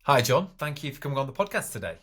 Hi, John. Thank you for coming on the podcast today.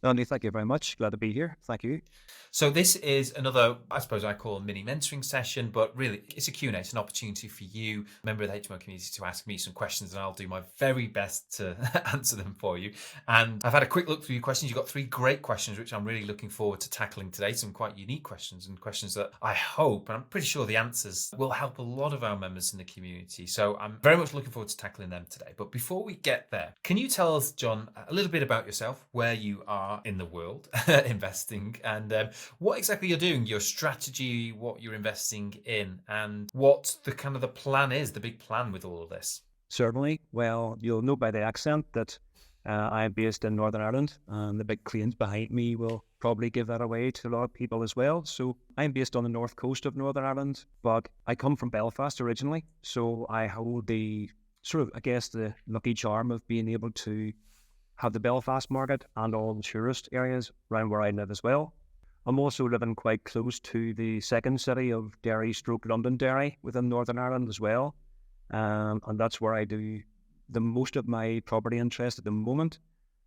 Andy, thank you very much. Glad to be here. Thank you. So this is another, I suppose I call a mini mentoring session, but really it's a Q&A. It's an opportunity for you, a member of the HTML community, to ask me some questions and I'll do my very best to answer them for you. And I've had a quick look through your questions. You've got 3 great questions, which I'm really looking forward to tackling today. Some quite unique questions and questions that I hope, and I'm pretty sure the answers will help a lot of our members in the community. So I'm very much looking forward to tackling them today. But before we get there, can you tell us, John, a little bit about yourself, where you are in the world investing, and what exactly you're doing, your strategy, what you're investing in, and what the kind of the plan is, the big plan with all of this? Certainly. Well, you'll know by the accent that I'm based in Northern Ireland, and the big cranes behind me will probably give that away to a lot of people as well. So I'm based on the north coast of Northern Ireland, but I come from Belfast originally. So I hold the sort of, I guess, the lucky charm of being able to have the Belfast market and all the tourist areas around where I live as well. I'm also living quite close to the second city of Derry/Londonderry within Northern Ireland as well. And that's where I do the most of my property interest at the moment.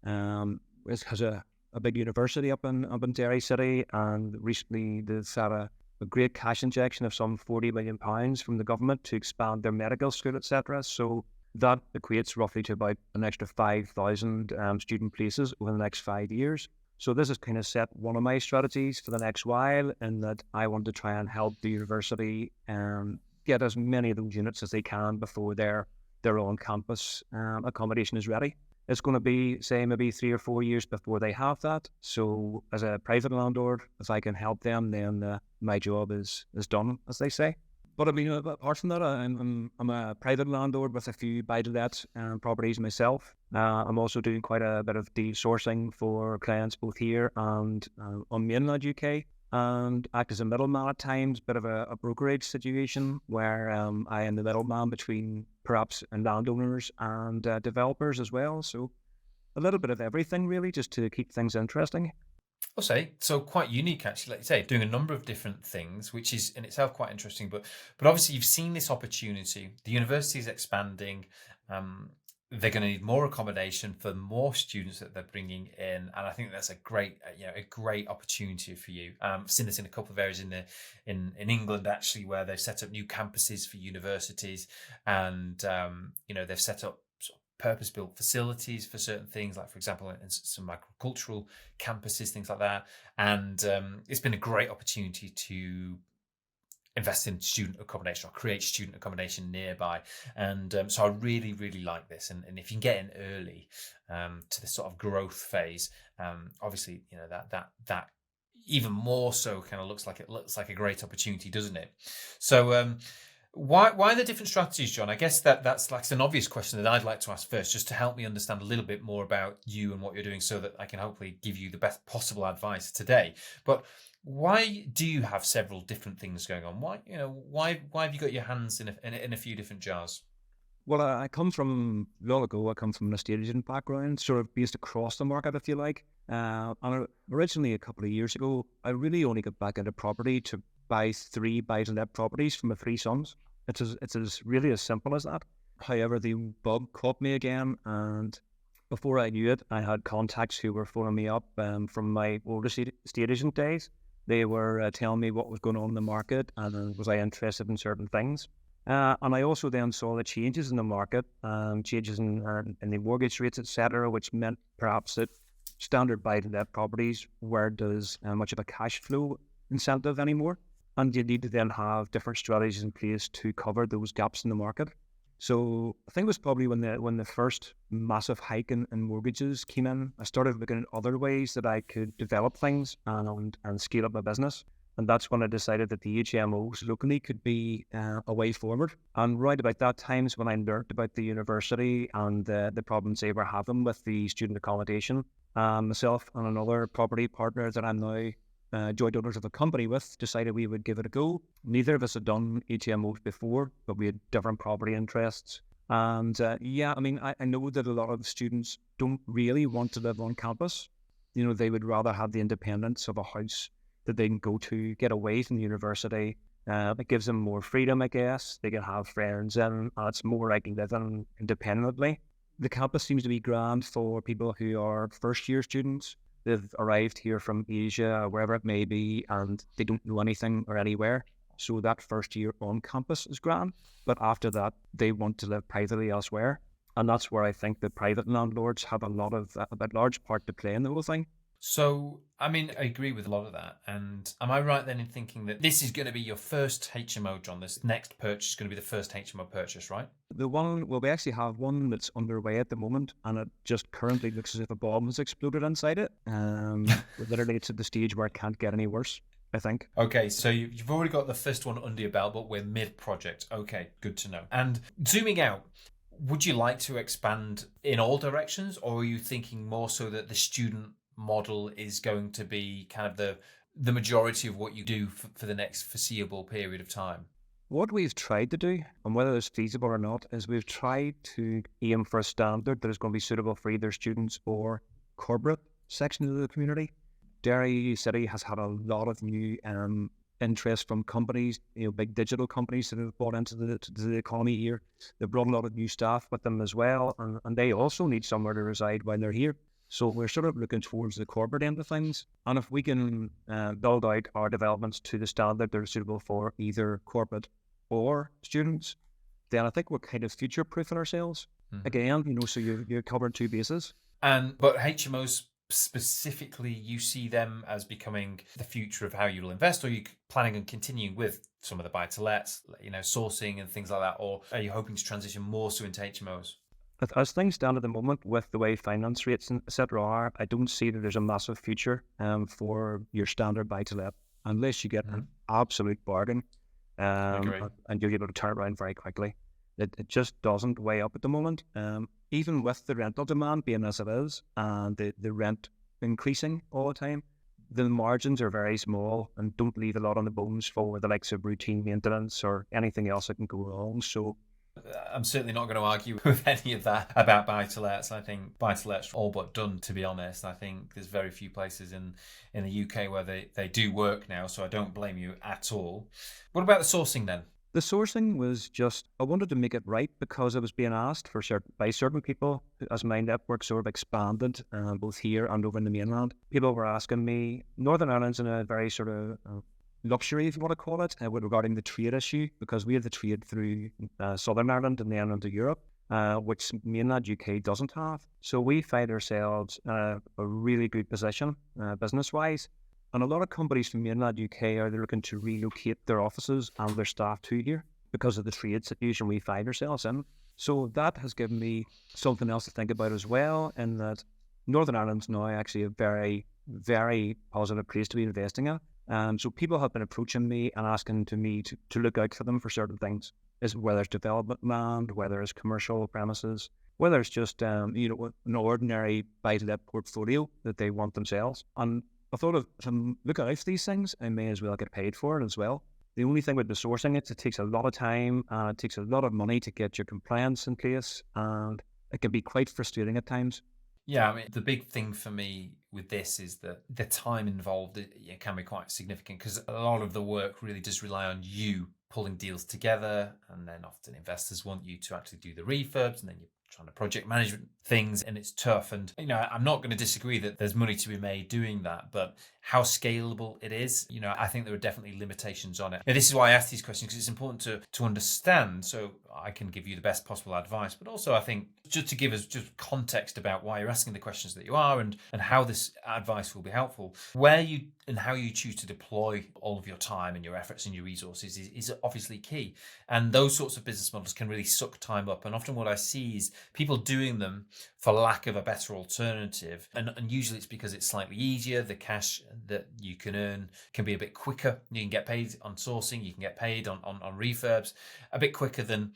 It has a big university up in Derry City, and recently they've had a great cash injection of some £40 million from the government to expand their medical school, etc. So that equates roughly to about an extra 5,000 student places over the next 5 years. So this has kind of set one of my strategies for the next while, in that I want to try and help the university get as many of those units as they can before their on-campus accommodation is ready. It's going to be, say, maybe 3 or 4 years before they have that. So as a private landlord, if I can help them, then my job is done, as they say. But I mean, apart from that, I'm a private landlord with a few buy-to-let properties myself. I'm also doing quite a bit of deal sourcing for clients both here and on mainland UK, and act as a middleman at times, bit of a brokerage situation where I am the middleman between perhaps landowners and developers as well. So a little bit of everything really, just to keep things interesting. I'll say so, quite unique actually, like you say, doing a number of different things, which is in itself quite interesting. But obviously you've seen this opportunity. The university is expanding. They're going to need more accommodation for more students that they're bringing in, and I think that's a great, a great opportunity for you. I've seen this in a couple of areas in England actually, where they've set up new campuses for universities, and they've set up purpose-built facilities for certain things, like for example in some agricultural campuses, things like that. And it's been a great opportunity to invest in student accommodation or create student accommodation nearby. And so I really, really like this. And if you can get in early to this sort of growth phase, obviously, that even more so kind of looks like a great opportunity, doesn't it? So why the different strategies, John? I guess that's like an obvious question that I'd like to ask first, just to help me understand a little bit more about you and what you're doing, so that I can hopefully give you the best possible advice today. But why do you have several different things going on? Why have you got your hands in a few different jars? Well, I come from, long ago, I come from an estate agent background, sort of based across the market, if you like. Originally, a couple of years ago, I really only got back into property to buy 3 buy-to-let properties for my 3 sons. It's really as simple as that. However, the bug caught me again, and before I knew it, I had contacts who were phoning me up from my old estate agent days. They were telling me what was going on in the market, and was I interested in certain things. And I also then saw the changes in the market, changes in the mortgage rates, etc., which meant perhaps that standard buy-to-let properties weren't as much of a cash flow incentive anymore. And you need to then have different strategies in place to cover those gaps in the market. So I think it was probably when the first massive hike in mortgages came in, I started looking at other ways that I could develop things and scale up my business. And that's when I decided that the HMOs locally could be a way forward. And right about that time is when I learned about the university and the problems they were having with the student accommodation. Myself and another property partner that I'm now joint owners of a company with decided we would give it a go. Neither of us had done HMOs before, but we had different property interests. And I know that a lot of students don't really want to live on campus. They would rather have the independence of a house that they can go to, get away from the university. It gives them more freedom, I guess. They can have friends, and it's more like living independently. The campus seems to be grand for people who are first year students. They've arrived here from Asia, or wherever it may be, and they don't know anything or anywhere. So that first year on campus is grand. But after that, they want to live privately elsewhere. And that's where I think the private landlords have a large part to play in the whole thing. So, I mean, I agree with a lot of that. And am I right then in thinking that this is going to be your first HMO, John? This next purchase is going to be the first HMO purchase, right? We actually have one that's underway at the moment, and it just currently looks as if a bomb has exploded inside it. Literally, it's at the stage where it can't get any worse, I think. Okay, so you've already got the first one under your belt, but we're mid-project. Okay, good to know. And zooming out, would you like to expand in all directions, or are you thinking more so that the student model is going to be kind of the majority of what you do for the next foreseeable period of time? What we've tried to do, and whether it's feasible or not, is we've tried to aim for a standard that is going to be suitable for either students or corporate sections of the community. Derry City has had a lot of new interest from companies, big digital companies that have brought into the economy here. They've brought a lot of new staff with them as well, and they also need somewhere to reside while they're here. So we're sort of looking towards the corporate end of things. And if we can build out our developments to the standard that are suitable for either corporate or students, then I think we're kind of future-proofing ourselves. Mm-hmm. Again, so you're covering two bases. But HMOs specifically, you see them as becoming the future of how you'll invest, or are you planning on continuing with some of the buy-to-lets, sourcing and things like that, or are you hoping to transition more so into HMOs? As things stand at the moment, with the way finance rates and etc. are, I don't see that there's a massive future for your standard buy-to-let unless you get an absolute bargain and you're able to turn it around very quickly. It just doesn't weigh up at the moment. Even with the rental demand being as it is and the rent increasing all the time, the margins are very small and don't leave a lot on the bones for the likes of routine maintenance or anything else that can go wrong. So I'm certainly not going to argue with any of that about buy-to-lets. I think buy-to-lets are all but done, to be honest. I think there's very few places in the UK where they do work now, so I don't blame you at all. What about the sourcing then? The sourcing was just, I wanted to make it right because I was being asked by certain people as my network sort of expanded, both here and over in the mainland. People were asking me, Northern Ireland's in a very sort of luxury, if you want to call it, regarding the trade issue, because we have the trade through Southern Ireland and then into Europe, which mainland UK doesn't have. So we find ourselves in a really good position business-wise. And a lot of companies from mainland UK are looking to relocate their offices and their staff to here because of the trade situation we find ourselves in. So that has given me something else to think about as well, in that Northern Ireland's now actually a very, very positive place to be investing at. So people have been approaching me and asking me to look out for them for certain things, whether it's development land, whether it's commercial premises, whether it's just an ordinary buy-to-let portfolio that they want themselves. And I thought if I'm looking out for these things, I may as well get paid for it as well. The only thing with the sourcing, it takes a lot of time and it takes a lot of money to get your compliance in place, and it can be quite frustrating at times. Yeah, I mean, the big thing for me with this is that the time involved can be quite significant, because a lot of the work really does rely on you pulling deals together, and then often investors want you to actually do the refurbs, and then you're trying to project management things, and it's tough. And I'm not going to disagree that there's money to be made doing that, but how scalable it is, I think there are definitely limitations on it. And this is why I ask these questions, because it's important to understand, so I can give you the best possible advice, but also I think just to give us just context about why you're asking the questions that you are, and how this advice will be helpful. Where you and how you choose to deploy all of your time and your efforts and your resources is obviously key. And those sorts of business models can really suck time up. And often what I see is people doing them for lack of a better alternative. And usually it's because it's slightly easier. The cash that you can earn can be a bit quicker. You can get paid on sourcing. You can get paid on refurbs a bit quicker than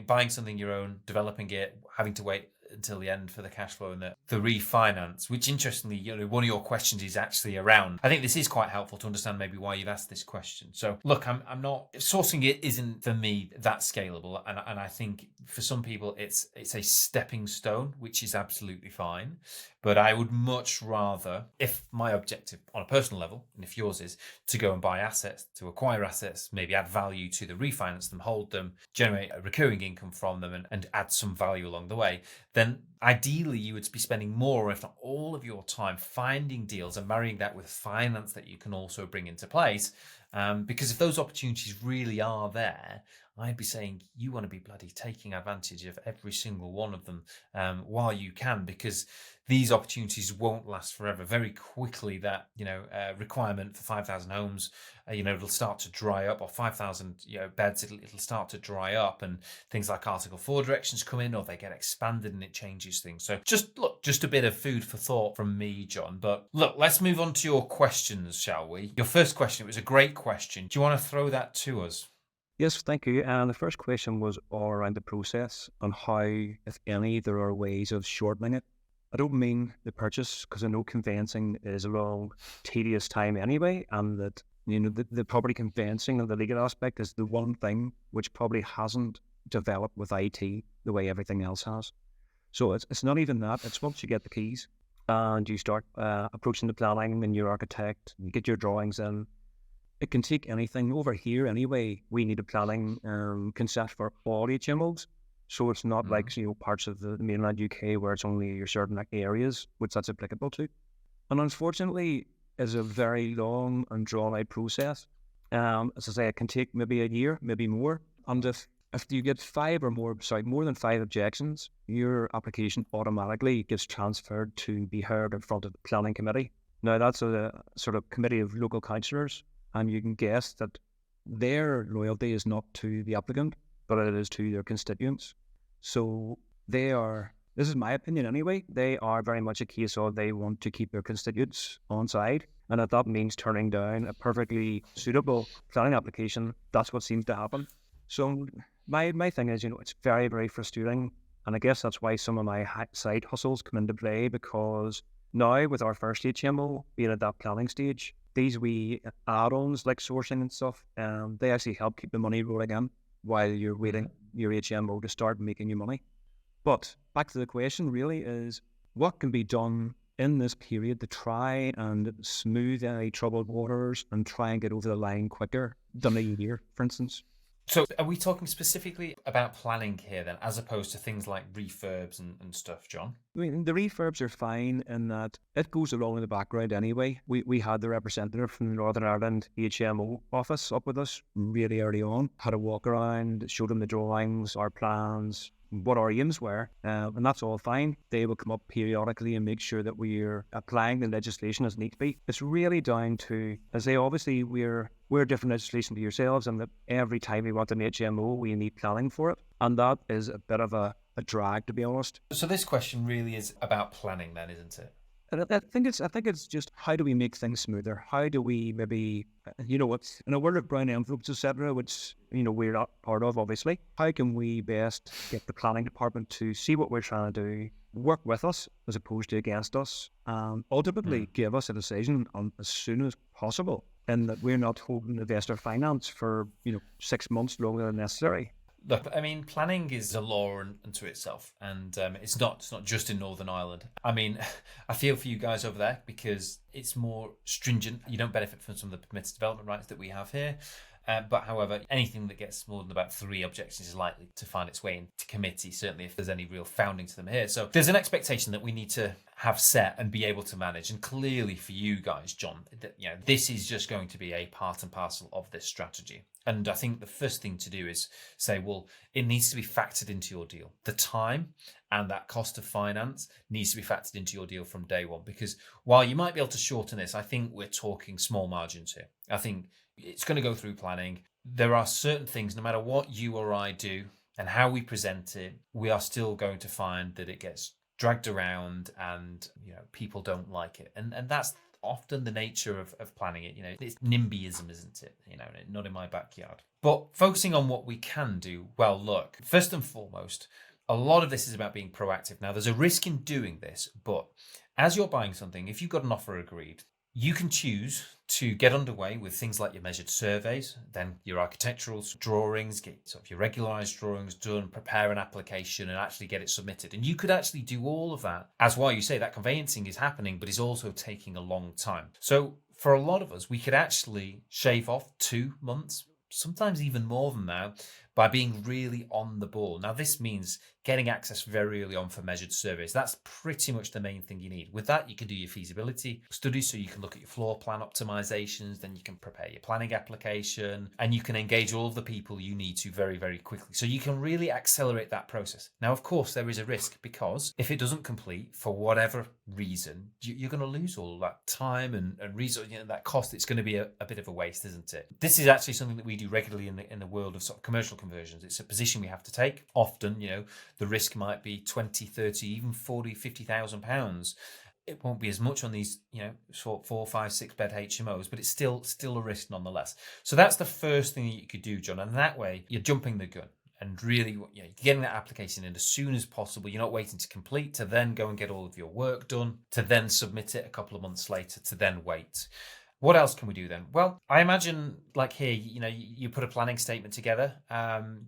buying something your own, developing it, having to wait until the end for the cash flow and the refinance, which interestingly, one of your questions is actually around. I think this is quite helpful to understand maybe why you've asked this question. So look, I'm not, sourcing it isn't for me that scalable. And I think for some people it's a stepping stone, which is absolutely fine. But I would much rather, if my objective on a personal level, and if yours is to go and buy assets, to acquire assets, maybe add value to them, refinance them, hold them, generate a recurring income from them, and add some value along the way, then then ideally you would be spending more, if not all of your time finding deals and marrying that with finance that you can also bring into place. Because if those opportunities really are there, I'd be saying you want to be bloody taking advantage of every single one of them while you can, because these opportunities won't last forever. Very quickly, that requirement for 5,000 homes, it'll start to dry up, or 5,000 beds, it'll start to dry up, and things like Article 4 directions come in, or they get expanded, and it changes things. So just a bit of food for thought from me, John. But look, let's move on to your questions, shall we? Your first question, it was a great question. Do you want to throw that to us? Yes, thank you. And the first question was all around the process and how, if any, there are ways of shortening it. I don't mean the purchase, because I know conveyancing is a long, tedious time anyway, and that the property conveyancing and the legal aspect is the one thing which probably hasn't developed with IT the way everything else has. So it's not even that. It's once you get the keys and you start approaching the planning and your architect, you get your drawings in. It can take anything. Over here anyway, we need a planning consent for all HMOs. So it's not like parts of the mainland UK where it's only your certain areas which that's applicable to. And unfortunately, it's a very long and drawn out process. As I say, it can take maybe a year, maybe more. And if you get more than 5 objections, your application automatically gets transferred to be heard in front of the planning committee. Now that's a sort of committee of local councillors, and you can guess that their loyalty is not to the applicant, but it is to their constituents. So this is my opinion anyway, they are very much a case of they want to keep their constituents on side. And if that means turning down a perfectly suitable planning application, that's what seems to happen. So my thing is, it's very, very frustrating. And I guess that's why some of my side hustles come into play, because now with our first HMO being at that planning stage, these wee add-ons like sourcing and stuff, they actually help keep the money rolling in while you're waiting your HMO to start making you money. But back to the question really is, what can be done in this period to try and smooth any troubled waters and try and get over the line quicker than a year, for instance? So are we talking specifically about planning here then, as opposed to things like refurbs and stuff, John? I mean, the refurbs are fine in that it goes along in the background anyway. We had the representative from the Northern Ireland HMO office up with us really early on, had a walk around, showed them the drawings, our plans, what our aims were, and that's all fine. They will come up periodically and make sure that we're applying the legislation as need be. It's really down to, as they obviously we're different legislation to yourselves, and that every time we want an HMO, we need planning for it, and that is a bit of a drag, to be honest. So this question really is about planning then, isn't it? And I think it's just, how do we make things smoother? How do we maybe, in a world of brown envelopes, etc., which we're not part of, obviously. How can we best get the planning department to see what we're trying to do, work with us as opposed to against us, and ultimately give us a decision on as soon as possible, and that we're not holding investor finance for 6 months longer than necessary. Look, I mean, planning is a law unto itself, and it's not just in Northern Ireland. I mean, I feel for you guys over there because it's more stringent. You don't benefit from some of the permitted development rights that we have here. But however, anything that gets more than about 3 objections is likely to find its way into committee, certainly if there's any real founding to them here. So there's an expectation that we need to have set and be able to manage. And clearly for you guys, John, this is just going to be a part and parcel of this strategy. And I think the first thing to do is say, well, it needs to be factored into your deal. The time and that cost of finance needs to be factored into your deal from day one. Because while you might be able to shorten this, I think we're talking small margins here. I think it's going to go through planning. There are certain things, no matter what you or I do and how we present it, we are still going to find that it gets dragged around and people don't like it. And that's often the nature of planning it. It's NIMBYism, isn't it? Not in my backyard. But focusing on what we can do, well, look, first and foremost, a lot of this is about being proactive. Now, there's a risk in doing this, but as you're buying something, if you've got an offer agreed, you can choose to get underway with things like your measured surveys, then your architectural drawings, get sort of your regularised drawings done, prepare an application and actually get it submitted. And you could actually do all of that as while you say that conveyancing is happening, but is also taking a long time. So for a lot of us, we could actually shave off 2 months, sometimes even more than that, by being really on the ball. Now, this means getting access very early on for measured surveys. That's pretty much the main thing you need. With that, you can do your feasibility studies, so you can look at your floor plan optimizations, then you can prepare your planning application, and you can engage all of the people you need to very, very quickly. So you can really accelerate that process. Now, of course, there is a risk, because if it doesn't complete for whatever reason, you're going to lose all that time and resource, that cost. It's going to be a bit of a waste, isn't it? This is actually something that we do regularly in the world of sort of commercial conversions. It's a position we have to take. Often, the risk might be 20, 30, even 40, 50,000 pounds. It won't be as much on these, sort 4, 5, 6 bed HMOs, but it's still a risk nonetheless. So that's the first thing that you could do, John. And that way you're jumping the gun and really, getting that application in as soon as possible. You're not waiting to complete, to then go and get all of your work done, to then submit it a couple of months later, to then wait. What else can we do then? Well, I imagine, like here, you put a planning statement together,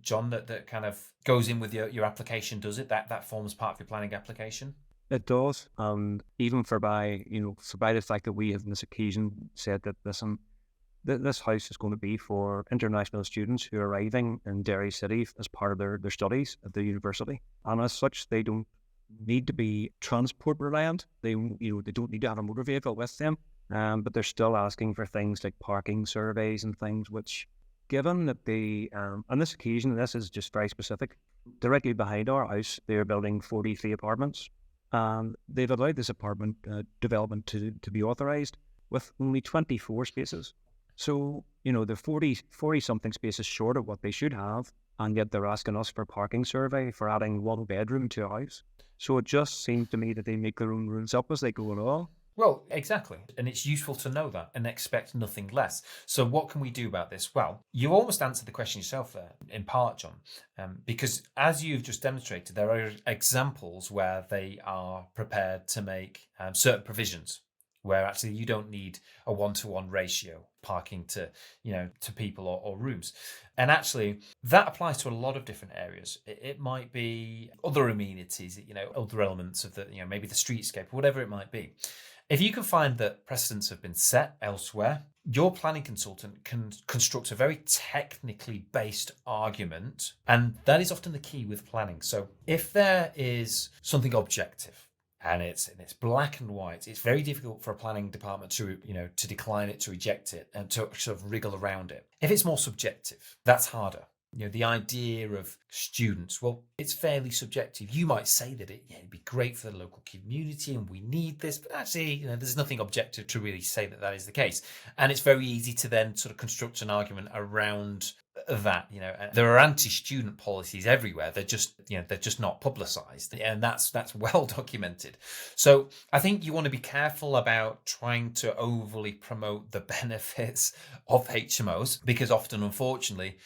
John, that kind of goes in with your application, does it? That forms part of your planning application? It does, and even for by the fact that we have on this occasion said that this house is going to be for international students who are arriving in Derry City as part of their studies at the university, and as such, they don't need to be transport reliant. They don't need to have a motor vehicle with them. But they're still asking for things like parking surveys and things, which, given that on this occasion, this is just very specific, directly behind our house, they're building 43 apartments. And they've allowed this apartment development to be authorised with only 24 spaces. So, they're 40 something spaces short of what they should have, and yet they're asking us for parking survey for adding one bedroom to a house. So it just seems to me that they make their own rules up as they go along. Well, exactly. And it's useful to know that and expect nothing less. So what can we do about this? Well, you almost answered the question yourself there, in part, John, because as you've just demonstrated, there are examples where they are prepared to make certain provisions, where actually you don't need a 1-to-1 ratio parking to people or rooms. And actually that applies to a lot of different areas. It might be other amenities, other elements of the, maybe the streetscape, whatever it might be. If you can find that precedents have been set elsewhere, your planning consultant can construct a very technically based argument. And that is often the key with planning. So if there is something objective, and it's black and white, it's very difficult for a planning department to decline it, to reject it, and to sort of wriggle around it. If it's more subjective, that's harder. The idea of students, well, it's fairly subjective. You might say that it'd be great for the local community and we need this, but actually, there's nothing objective to really say that is the case. And it's very easy to then sort of construct an argument around that. There are anti-student policies everywhere. They're just not publicized, and that's well documented. So I think you want to be careful about trying to overly promote the benefits of HMOs, because often, unfortunately,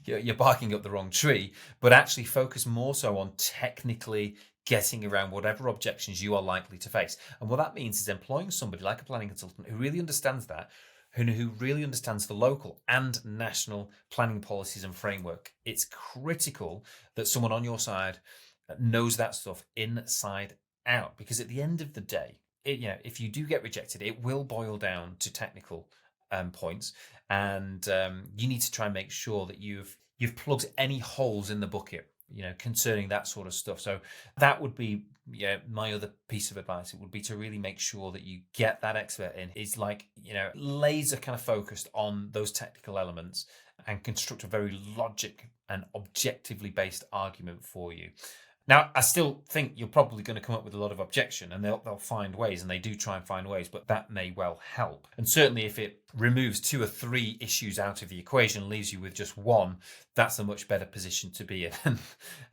you're barking up the wrong tree, but actually focus more so on technically getting around whatever objections you are likely to face. And what that means is employing somebody like a planning consultant who really understands that, who really understands the local and national planning policies and framework. It's critical that someone on your side knows that stuff inside out, because at the end of the day, if you do get rejected, it will boil down to technical points, and you need to try and make sure that you've plugged any holes in the bucket, concerning that sort of stuff. So that would be my other piece of advice. It would be to really make sure that you get that expert in. It's like, laser kind of focused on those technical elements and construct a very logic and objectively based argument for you. Now, I still think you're probably going to come up with a lot of objection, and they'll find ways, and they do try and find ways, but that may well help. And certainly if it removes 2 or 3 issues out of the equation, leaves you with just one, that's a much better position to be in. And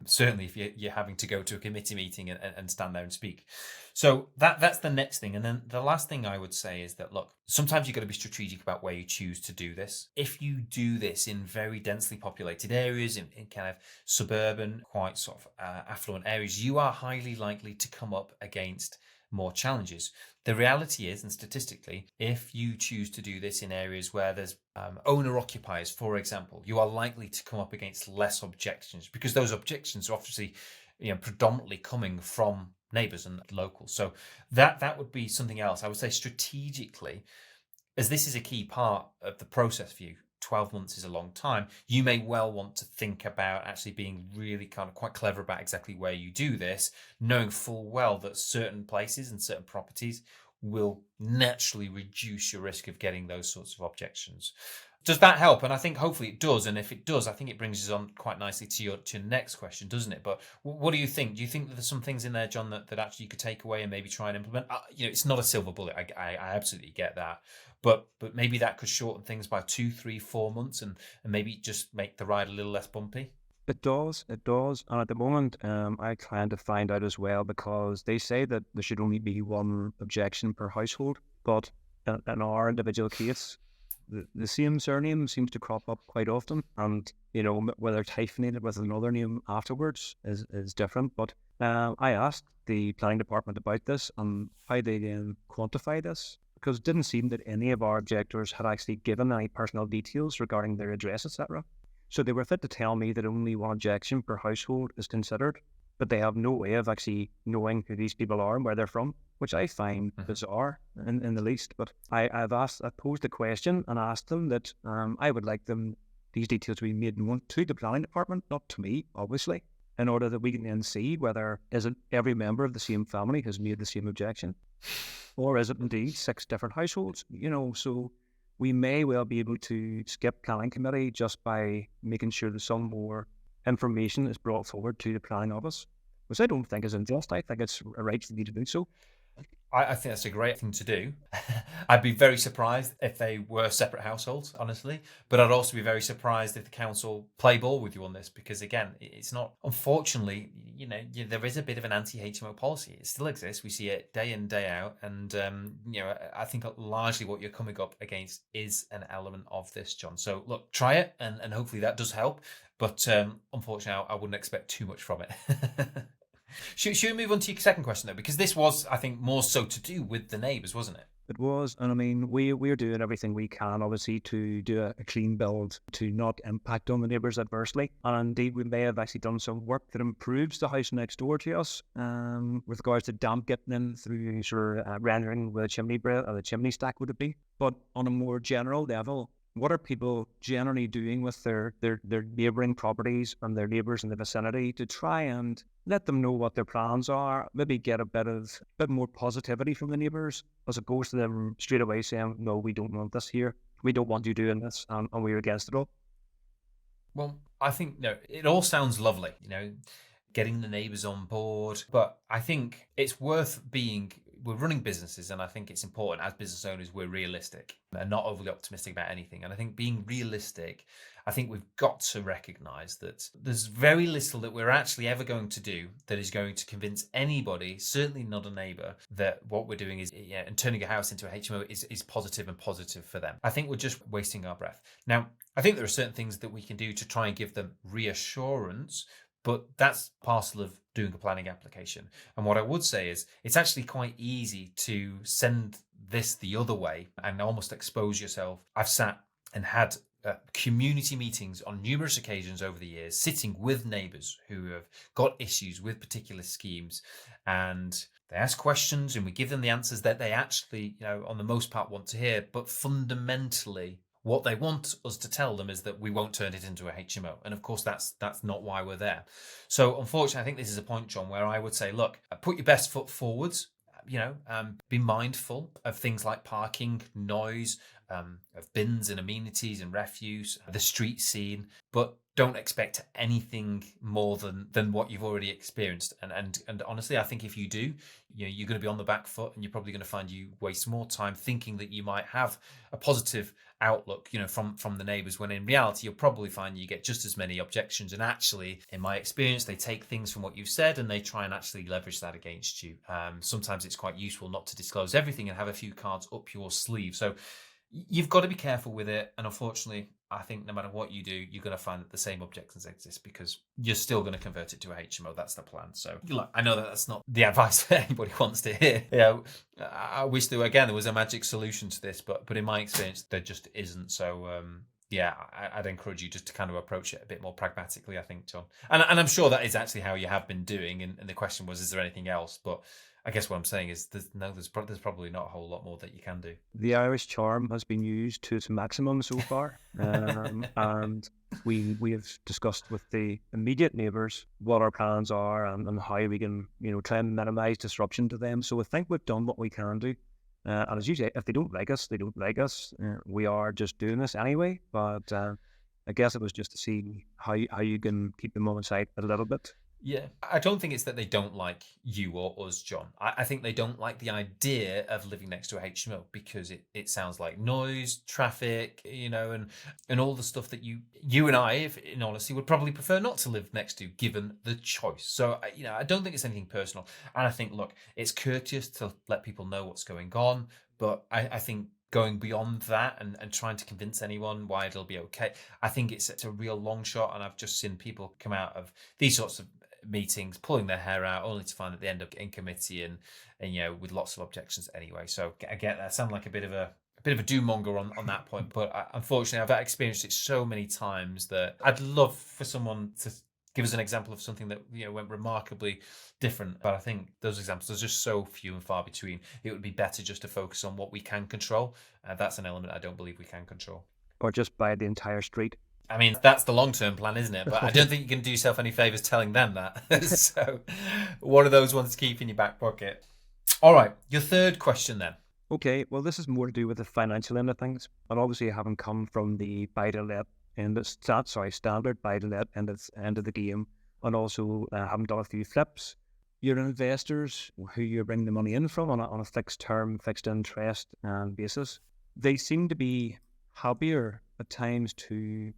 certainly if you're having to go to a committee meeting and stand there and speak. So that's the next thing. And then the last thing I would say is that, look, sometimes you've got to be strategic about where you choose to do this. If you do this in very densely populated areas, in kind of suburban, quite sort of affluent areas, you are highly likely to come up against more challenges. The reality is, and statistically, if you choose to do this in areas where there's owner-occupiers, for example, you are likely to come up against less objections, because those objections are obviously predominantly coming from neighbours and locals. So that would be something else. I would say strategically, as this is a key part of the process for you, 12 months is a long time, you may well want to think about actually being really kind of quite clever about exactly where you do this, knowing full well that certain places and certain properties will naturally reduce your risk of getting those sorts of objections. Does that help? And I think hopefully it does. And if it does, I think it brings us on quite nicely to your next question, doesn't it? But what do you think? Do you think that there's some things in there, John, that actually you could take away and maybe try and implement? It's not a silver bullet. I absolutely get that. But maybe that could shorten things by 2, 3, 4 months and maybe just make the ride a little less bumpy. It does. And at the moment, I trying to find out as well, because they say that there should only be one objection per household. But in our individual case, the same surname seems to crop up quite often, and whether it's hyphenated with another name afterwards is different. But I asked the planning department about this and how they then quantify this, because it didn't seem that any of our objectors had actually given any personal details regarding their address, etc. So they were fit to tell me that only one objection per household is considered, but they have no way of actually knowing who these people are and where they're from, which I find bizarre in the least. But I posed the question and asked them that I would like these details to be made known to the planning department, not to me, obviously, in order that we can then see whether is it every member of the same family has made the same objection, or is it indeed 6 different households. So we may well be able to skip planning committee just by making sure that some more information is brought forward to the planning office, which I don't think is unjust. I think it's a right for you to do so. I think that's a great thing to do. I'd be very surprised if they were separate households, honestly. But I'd also be very surprised if the council play ball with you on this, because again, it's not. Unfortunately, there is a bit of an anti-HMO policy. It still exists. We see it day in, day out, and I think largely what you're coming up against is an element of this, John. So look, try it, and hopefully that does help. But unfortunately, I wouldn't expect too much from it. Should we move on to your second question, though? Because this was, I think, more so to do with the neighbours, wasn't it? It was, and I mean, we're doing everything we can, obviously, to do a clean build, to not impact on the neighbours adversely. And indeed, we may have actually done some work that improves the house next door to us, with regards to damp getting in through sort of rendering with a chimney the chimney stack would it be. But on a more general level, what are people generally doing with their neighbouring properties and their neighbours in the vicinity to try and let them know what their plans are, maybe get a bit more positivity from the neighbours, as opposed to them straight away saying, no, we don't want this here, we don't want you doing this, and we're against it all? Well, I think, it all sounds lovely, getting the neighbours on board, but I think it's worth we're running businesses, and I think it's important as business owners we're realistic and not overly optimistic about anything. And I think being realistic, I think we've got to recognise that there's very little that we're actually ever going to do that is going to convince anybody, certainly not a neighbour, that what we're doing is, and turning a house into a HMO is positive and positive for them. I think we're just wasting our breath. Now, I think there are certain things that we can do to try and give them reassurance, but that's parcel of doing a planning application. And what I would say is it's actually quite easy to send this the other way and almost expose yourself. I've sat and had community meetings on numerous occasions over the years, sitting with neighbours who have got issues with particular schemes, and they ask questions and we give them the answers that they actually, on the most part want to hear. But fundamentally, what they want us to tell them is that we won't turn it into a HMO. And of course, that's not why we're there. So unfortunately, I think this is a point, John, where I would say, look, put your best foot forwards, be mindful of things like parking, noise, of bins and amenities and refuse, the street scene, but don't expect anything more than what you've already experienced. And honestly, I think if you do, you're going to be on the back foot, and you're probably going to find you waste more time thinking that you might have a positive outlook, from the neighbours, when in reality you'll probably find you get just as many objections. And actually, in my experience, they take things from what you've said and they try and actually leverage that against you. Sometimes it's quite useful not to disclose everything and have a few cards up your sleeve. So you've got to be careful with it. And unfortunately, I think no matter what you do, you're going to find that the same objections exist, because you're still going to convert it to a HMO. That's the plan. So look, I know that that's not the advice that anybody wants to hear. I wish there was a magic solution to this, but in my experience, there just isn't. So I'd encourage you just to kind of approach it a bit more pragmatically, I think, John. And I'm sure that is actually how you have been doing. And the question was, is there anything else? But I guess what I'm saying is there's probably not a whole lot more that you can do. The Irish charm has been used to its maximum so far, and we have discussed with the immediate neighbours what our plans are and how we can try and minimise disruption to them. So I think we've done what we can do. And as you say, if they don't like us, they don't like us. We are just doing this anyway. But I guess it was just to see how you can keep them on side a little bit. Yeah, I don't think it's that they don't like you or us, John. I think they don't like the idea of living next to a HMO because it sounds like noise, traffic, and all the stuff that you and I, if in honesty, would probably prefer not to live next to, given the choice. So I don't think it's anything personal, and I think look, it's courteous to let people know what's going on, but I think going beyond that and trying to convince anyone why it'll be okay, I think it's a real long shot, and I've just seen people come out of these sorts of meetings pulling their hair out only to find that they end up in committee and with lots of objections anyway. So I get that. I sound like a bit of a doom monger on that point, but unfortunately I've experienced it so many times that I'd love for someone to give us an example of something that went remarkably different, but I think those examples are just so few and far between. It would be better just to focus on what we can control. That's an element I don't believe we can control. Or just buy the entire street. I mean, that's the long-term plan, isn't it? But I don't think you can do yourself any favours telling them that. So one of those ones to keep in your back pocket. All right, your third question then. Okay, well, this is more to do with the financial end of things. And obviously, having come from the buy-to-let and the standard buy-to-let end of the game, and also having done a few flips, your investors, who you bring the money in from on a fixed term, fixed interest basis, they seem to be happier at times to,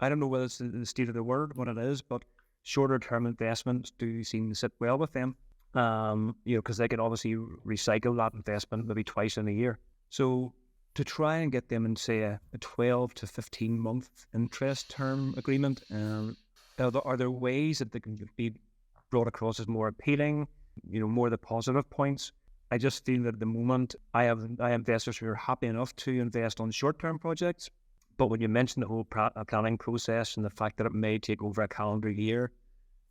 I don't know whether it's the state of the word, what it is, but shorter term investments do seem to sit well with them. Because they can obviously recycle that investment maybe twice in a year. So to try and get them in, say, a 12 to 15 month interest term agreement, are there ways that they can be brought across as more appealing, more the positive points? I just feel that at the moment I have investors who are happy enough to invest on short-term projects. But when you mention the whole planning process and the fact that it may take over a calendar year,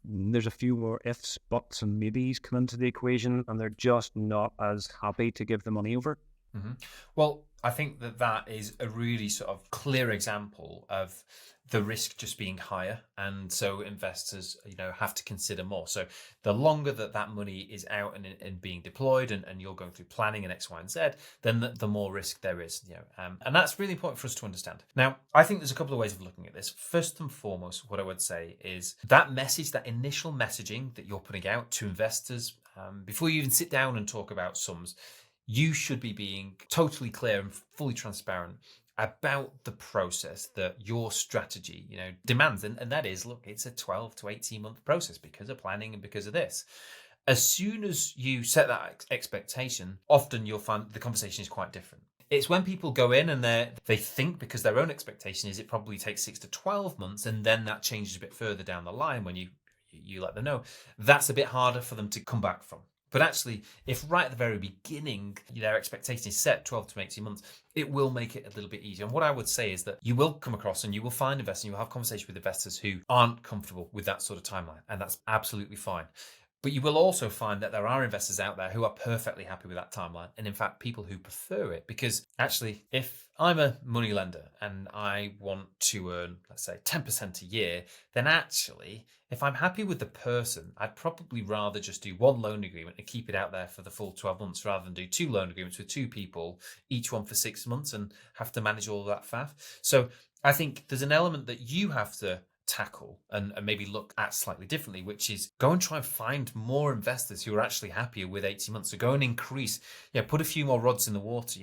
there's a few more ifs, buts, and maybes come into the equation, and they're just not as happy to give the money over. Mm-hmm. Well, I think that is a really sort of clear example of the risk just being higher, and so investors have to consider more. So the longer that money is out and being deployed and you're going through planning and X, Y, and Z, then the more risk there is. And that's really important for us to understand. Now, I think there's a couple of ways of looking at this. First and foremost, what I would say is that message, that initial messaging that you're putting out to investors, before you even sit down and talk about sums, you should be being totally clear and fully transparent about the process that your strategy, demands. And that is, look, it's a 12 to 18 month process because of planning and because of this. As soon as you set that expectation, often you'll find the conversation is quite different. It's when people go in and they think, because their own expectation is it probably takes 6 to 12 months, and then that changes a bit further down the line when you let them know. That's a bit harder for them to come back from. But actually, if right at the very beginning, their expectation is set 12 to 18 months, it will make it a little bit easier. And what I would say is that you will come across and you will find investors, and you will have conversations with investors who aren't comfortable with that sort of timeline. And that's absolutely fine. But you will also find that there are investors out there who are perfectly happy with that timeline. And in fact, people who prefer it, because actually, if I'm a money lender and I want to earn, let's say, 10% a year, then actually, if I'm happy with the person, I'd probably rather just do one loan agreement and keep it out there for the full 12 months rather than do 2 loan agreements with 2 people, each one for 6 months, and have to manage all of that faff. So I think there's an element that you have to tackle and maybe look at slightly differently, which is go and try and find more investors who are actually happier with 18 months. So go and increase, put a few more rods in the water,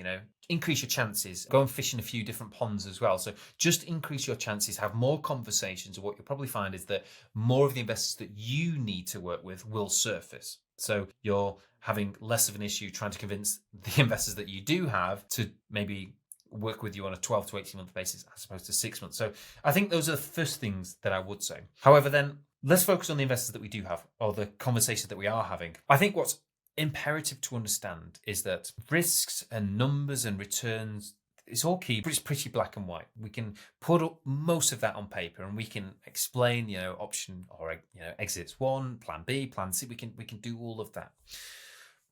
increase your chances, go and fish in a few different ponds as well. So just increase your chances, have more conversations. And what you'll probably find is that more of the investors that you need to work with will surface. So you're having less of an issue trying to convince the investors that you do have to maybe work with you on a 12 to 18 month basis as opposed to 6 months. So I think those are the first things that I would say. However, then let's focus on the investors that we do have, or the conversations that we are having. I think what's imperative to understand is that risks and numbers and returns, it's all key, but it's pretty black and white. We can put up most of that on paper and we can explain, option or exits 1, plan B, plan C. We can do all of that.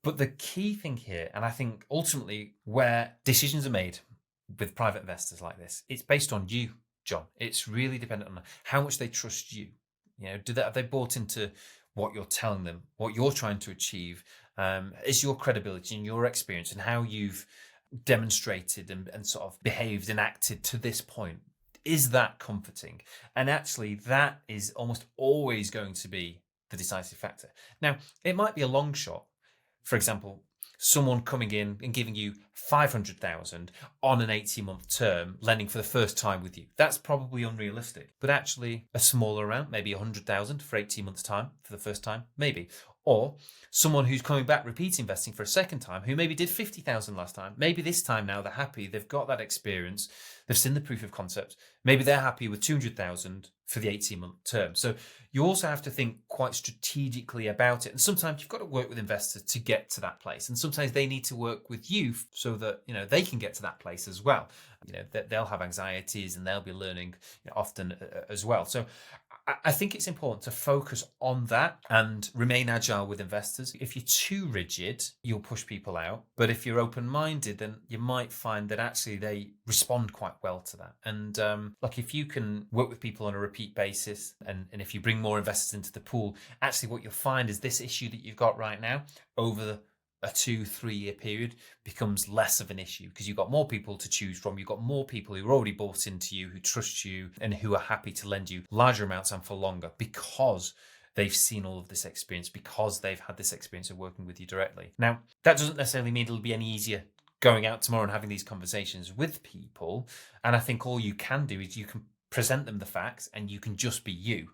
But the key thing here, and I think ultimately where decisions are made with private investors like this, it's based on you, John. It's really dependent on how much they trust you. Have they bought into what you're telling them, what you're trying to achieve? Is your credibility and your experience and how you've demonstrated and sort of behaved and acted to this point, is that comforting? And actually, that is almost always going to be the decisive factor. Now, it might be a long shot. For example, someone coming in and giving you 500,000 on an 18-month term, lending for the first time with you. That's probably unrealistic. But actually, a smaller amount, maybe 100,000 for 18 months' time for the first time, maybe. Or someone who's coming back, repeat investing for a second time, who maybe did 50,000 last time. Maybe this time now they're happy, they've got that experience, they've seen the proof of concept. Maybe they're happy with 200,000 for the 18-month term. So you also have to think quite strategically about it. And sometimes you've got to work with investors to get to that place. And sometimes they need to work with you so that, they can get to that place as well. They'll have anxieties and they'll be learning often as well. So I think it's important to focus on that and remain agile with investors. If you're too rigid, you'll push people out. But if you're open-minded, then you might find that actually they respond quite well to that. And if you can work with people on a repeat basis, and if you bring more investors into the pool, actually what you'll find is this issue that you've got right now over a 2-3 year period becomes less of an issue because you've got more people to choose from. You've got more people who are already bought into you, who trust you, and who are happy to lend you larger amounts and for longer because they've seen all of this experience, because they've had this experience of working with you directly. Now, that doesn't necessarily mean it'll be any easier going out tomorrow and having these conversations with people. And I think all you can do is you can present them the facts and you can just be you.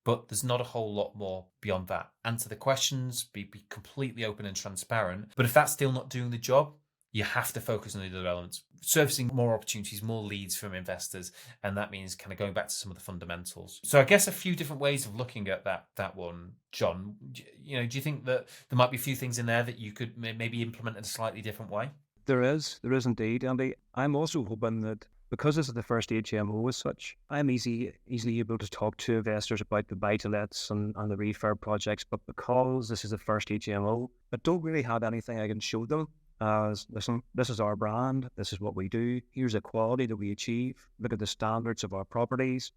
But there's not a whole lot more beyond that. Answer the questions, be completely open and transparent. But if that's still not doing the job, you have to focus on the other elements, surfacing more opportunities, more leads from investors. And that means kind of going back to some of the fundamentals. So I guess a few different ways of looking at that one, John. Do you think that there might be a few things in there that you could maybe implement in a slightly different way? There is indeed, Andy. I'm also hoping that because this is the first HMO as such, I'm easily able to talk to investors about the buy-to-lets and the refurb projects, but because this is the first HMO, I don't really have anything I can show them as, listen, this is our brand, this is what we do, here's the quality that we achieve, look at the standards of our properties,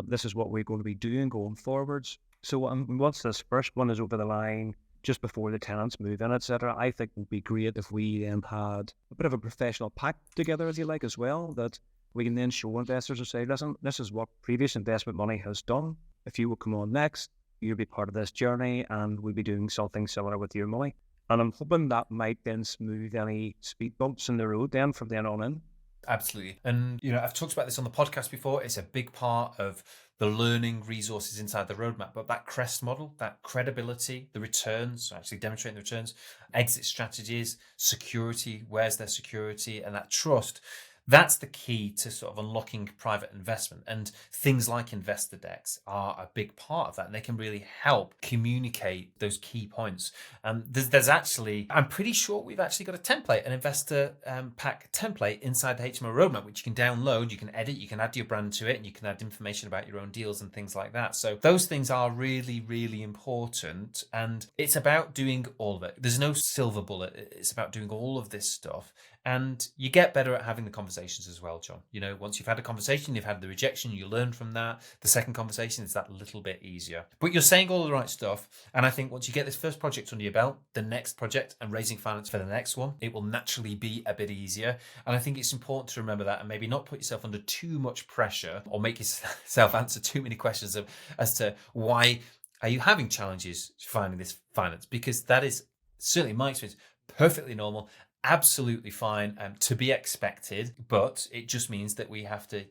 this is what we're going to be doing going forwards. So once this first one is over the line, just before the tenants move in, etc., I think it would be great if we then had a bit of a professional pack together, if you like, as well, that we can then show investors and say, listen, this is what previous investment money has done. If you will come on next, you'll be part of this journey and we'll be doing something similar with your money. And I'm hoping that might then smooth any speed bumps in the road then from then on in. Absolutely. And, I've talked about this on the podcast before. It's a big part of the learning resources inside the roadmap. But that CREST model, that credibility, the returns, so actually demonstrating the returns, exit strategies, security, where's their security, and that trust, that's the key to sort of unlocking private investment. And things like investor decks are a big part of that. And they can really help communicate those key points. There's actually, I'm pretty sure we've actually got a template, an investor pack template inside the HMO roadmap, which you can download, you can edit, you can add your brand to it, and you can add information about your own deals and things like that. So those things are really, really important. And it's about doing all of it. There's no silver bullet. It's about doing all of this stuff. And you get better at having the conversations as well, John. Once you've had a conversation, you've had the rejection, you learn from that. The second conversation is that little bit easier. But you're saying all the right stuff. And I think once you get this first project under your belt, the next project and raising finance for the next one, it will naturally be a bit easier. And I think it's important to remember that and maybe not put yourself under too much pressure or make yourself answer too many questions as to why are you having challenges finding this finance? Because that is certainly in my experience, perfectly normal. Absolutely fine, to be expected, but it just means that we have to,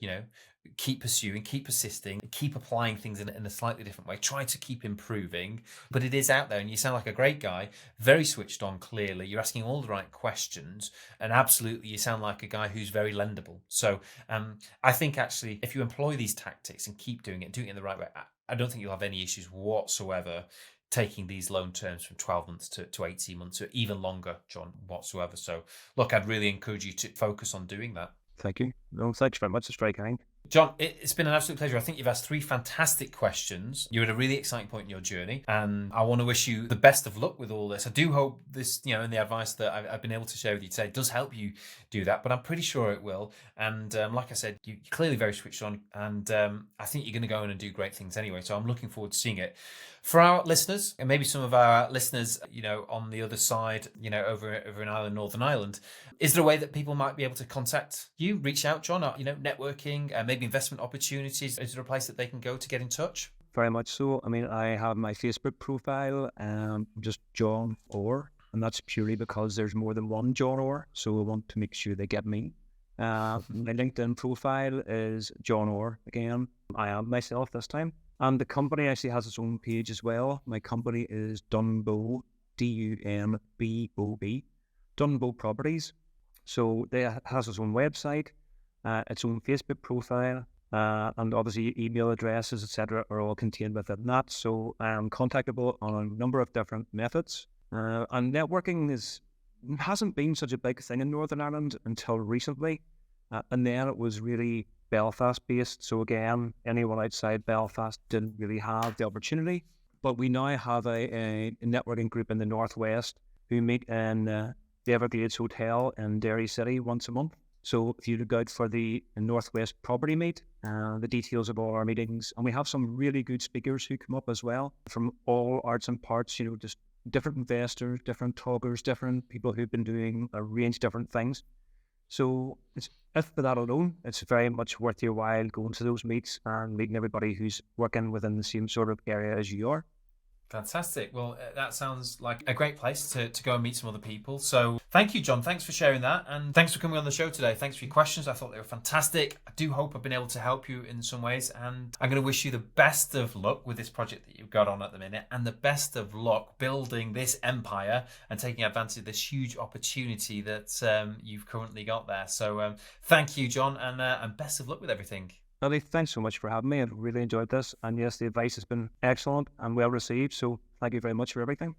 keep pursuing, keep persisting, keep applying things in a slightly different way, try to keep improving. But it is out there, and you sound like a great guy, very switched on, clearly. You're asking all the right questions, and absolutely you sound like a guy who's very lendable. So I think actually, if you employ these tactics and keep doing it in the right way, I don't think you'll have any issues whatsoever taking these loan terms from 12 months to 18 months or even longer, John, whatsoever. So, look, I'd really encourage you to focus on doing that. Thank you. No, thanks very much. It's very kind. John, it's been an absolute pleasure. I think you've asked three fantastic questions. You're at a really exciting point in your journey, and I want to wish you the best of luck with all this. I do hope this, and the advice that I've been able to share with you today does help you do that, but I'm pretty sure it will. And like I said, you're clearly very switched on, and I think you're going to go in and do great things anyway. So I'm looking forward to seeing it. For our listeners, and maybe some of our listeners, on the other side, over in Ireland, Northern Ireland, is there a way that people might be able to contact you, reach out, John, or, networking, maybe investment opportunities? Is there a place that they can go to get in touch? Very much so. I mean, I have my Facebook profile, just John Orr, and that's purely because there's more than one John Orr, so I want to make sure they get me. My LinkedIn profile is John Orr. Again, I am myself this time. And the company actually has its own page as well. My company is Dunbow, Dumbob, Dunbow Properties. So they has its own website, its own Facebook profile, and obviously email addresses, etc., are all contained within that. So I am contactable on a number of different methods. And networking hasn't been such a big thing in Northern Ireland until recently. And then it was really Belfast-based. So again, anyone outside Belfast didn't really have the opportunity. But we now have a networking group in the Northwest who meet in the Everglades Hotel in Derry City once a month. So if you look out for the Northwest Property Meet, the details of all our meetings, and we have some really good speakers who come up as well from all arts and parts, just different investors, different talkers, different people who've been doing a range of different things. So if for that alone, it's very much worth your while going to those meets and meeting everybody who's working within the same sort of area as you are. Fantastic. Well, that sounds like a great place to go and meet some other people. So thank you, John. Thanks for sharing that. And thanks for coming on the show today. Thanks for your questions. I thought they were fantastic. I do hope I've been able to help you in some ways. And I'm going to wish you the best of luck with this project that you've got on at the minute, and the best of luck building this empire and taking advantage of this huge opportunity that you've currently got there. So thank you, John, and best of luck with everything. Lily, thanks so much for having me. I've really enjoyed this. And yes, the advice has been excellent and well received. So thank you very much for everything.